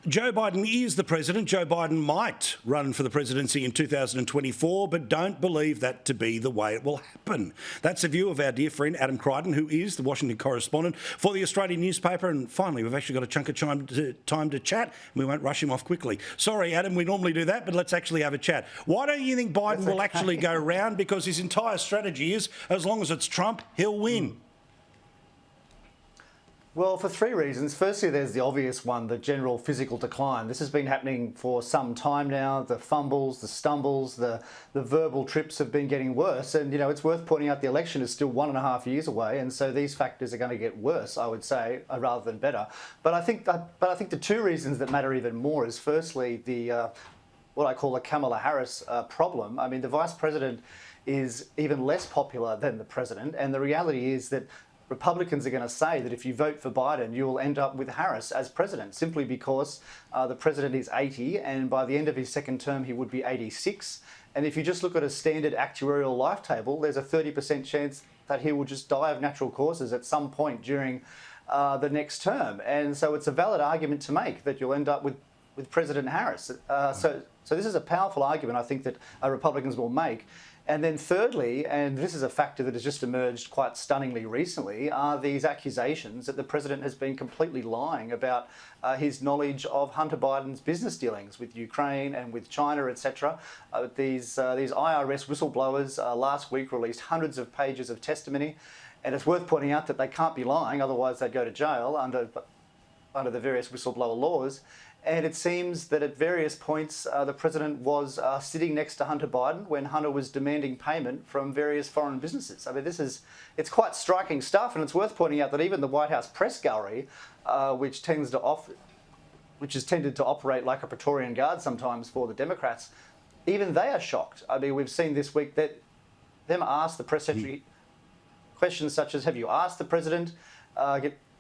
Joe Biden is the president. Joe Biden might run for the presidency in 2024, but don't believe that to be the way it will happen. That's the view of our dear friend Adam Creighton, who is the Washington correspondent for the Australian newspaper. And finally, we've actually got a chunk of time to chat. We won't rush him off quickly. Sorry, Adam, we normally do that, but let's actually have a chat. Why don't you think Biden will actually go round? Because his entire strategy is, as long as it's Trump, he'll win. Well, for three reasons. Firstly, there's the obvious one, the general physical decline. This has been happening for some time now. The fumbles, the stumbles, the verbal trips have been getting worse. And, it's worth pointing out the election is still 1.5 years away. And so these factors are going to get worse, I would say, rather than better. But I think the two reasons that matter even more is firstly, the what I call the Kamala Harris problem. I mean, the vice president is even less popular than the president. And the reality is that Republicans are going to say that if you vote for Biden, you will end up with Harris as president, simply because the president is 80 and by the end of his second term, he would be 86. And if you just look at a standard actuarial life table, there's a 30% chance that he will just die of natural causes at some point during the next term. And so it's a valid argument to make that you'll end up with President Harris. So this is a powerful argument, I think, that Republicans will make. And then thirdly, and this is a factor that has just emerged quite stunningly recently, are these accusations that the president has been completely lying about his knowledge of Hunter Biden's business dealings with Ukraine and with China, etc. These IRS whistleblowers last week released hundreds of pages of testimony, and it's worth pointing out that they can't be lying, otherwise they'd go to jail under the various whistleblower laws. And it seems that at various points, the president was sitting next to Hunter Biden when Hunter was demanding payment from various foreign businesses. I mean, it's quite striking stuff. And it's worth pointing out that even the White House press gallery, which has tended to operate like a Praetorian Guard sometimes for the Democrats, even they are shocked. I mean, we've seen this week that them ask the press secretary questions such as, have you asked the president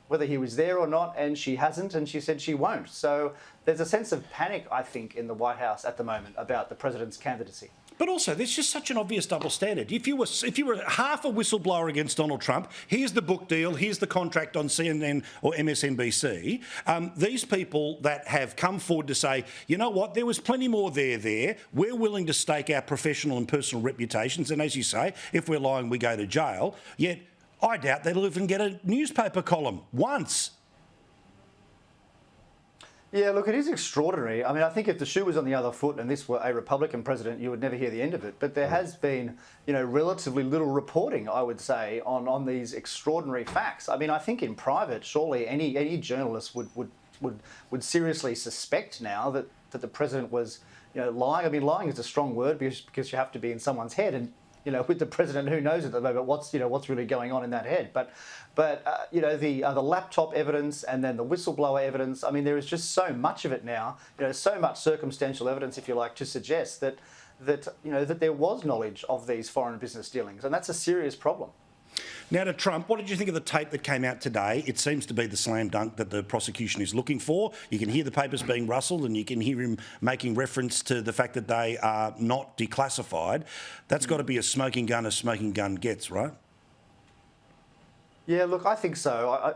whether he was there or not, and she hasn't, and she said she won't. So there's a sense of panic, I think, in the White House at the moment about the president's candidacy. But also, there's just such an obvious double standard. If you were half a whistleblower against Donald Trump, here's the book deal, here's the contract on CNN or MSNBC. These people that have come forward to say, you know what, there was plenty more there. We're willing to stake our professional and personal reputations. And as you say, if we're lying, we go to jail. Yet I doubt they'll even get a newspaper column once. Yeah, look, it is extraordinary. I mean, I think if the shoe was on the other foot and this were a Republican president, you would never hear the end of it. But there has been, relatively little reporting, I would say, on these extraordinary facts. I mean, I think in private, surely any journalist would seriously suspect now that the president was, lying. I mean, lying is a strong word because you have to be in someone's head, and with the president, who knows at the moment what's really going on in that head. But the laptop evidence and then the whistleblower evidence. I mean, there is just so much of it now. So much circumstantial evidence, if you like, to suggest that there was knowledge of these foreign business dealings, and that's a serious problem. Now to Trump, what did you think of the tape that came out today? It seems to be the slam dunk that the prosecution is looking for. You can hear the papers being rustled and you can hear him making reference to the fact that they are not declassified. That's got to be a smoking gun as smoking gun gets, right? Yeah, look, I think so.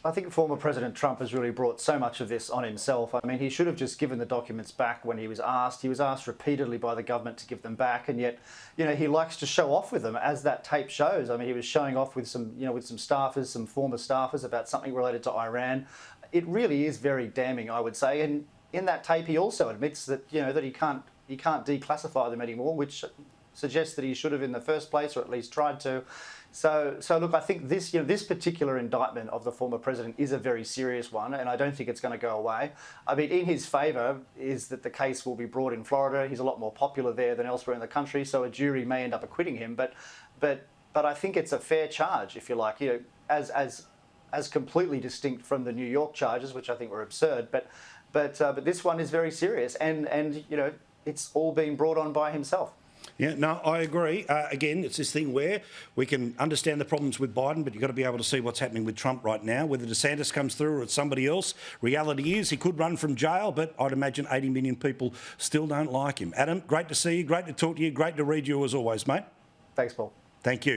I think former President Trump has really brought so much of this on himself. I mean, he should have just given the documents back when he was asked. He was asked repeatedly by the government to give them back, and yet, he likes to show off with them, as that tape shows. I mean, he was showing off with some staffers, some former staffers, about something related to Iran. It really is very damning, I would say. And in that tape, he also admits that that he can't declassify them anymore, which suggests that he should have in the first place, or at least tried to. So look, I think this particular indictment of the former president is a very serious one, and I don't think it's going to go away. I mean, in his favour is that the case will be brought in Florida. He's a lot more popular there than elsewhere in the country, so a jury may end up acquitting him. But I think it's a fair charge, if you like, as completely distinct from the New York charges, which I think were absurd. But this one is very serious, and it's all been brought on by himself. Yeah, no, I agree. Again, it's this thing where we can understand the problems with Biden, but you've got to be able to see what's happening with Trump right now. Whether DeSantis comes through or it's somebody else, reality is he could run from jail, but I'd imagine 80 million people still don't like him. Adam, great to see you, great to talk to you, great to read you as always, mate. Thanks, Paul. Thank you.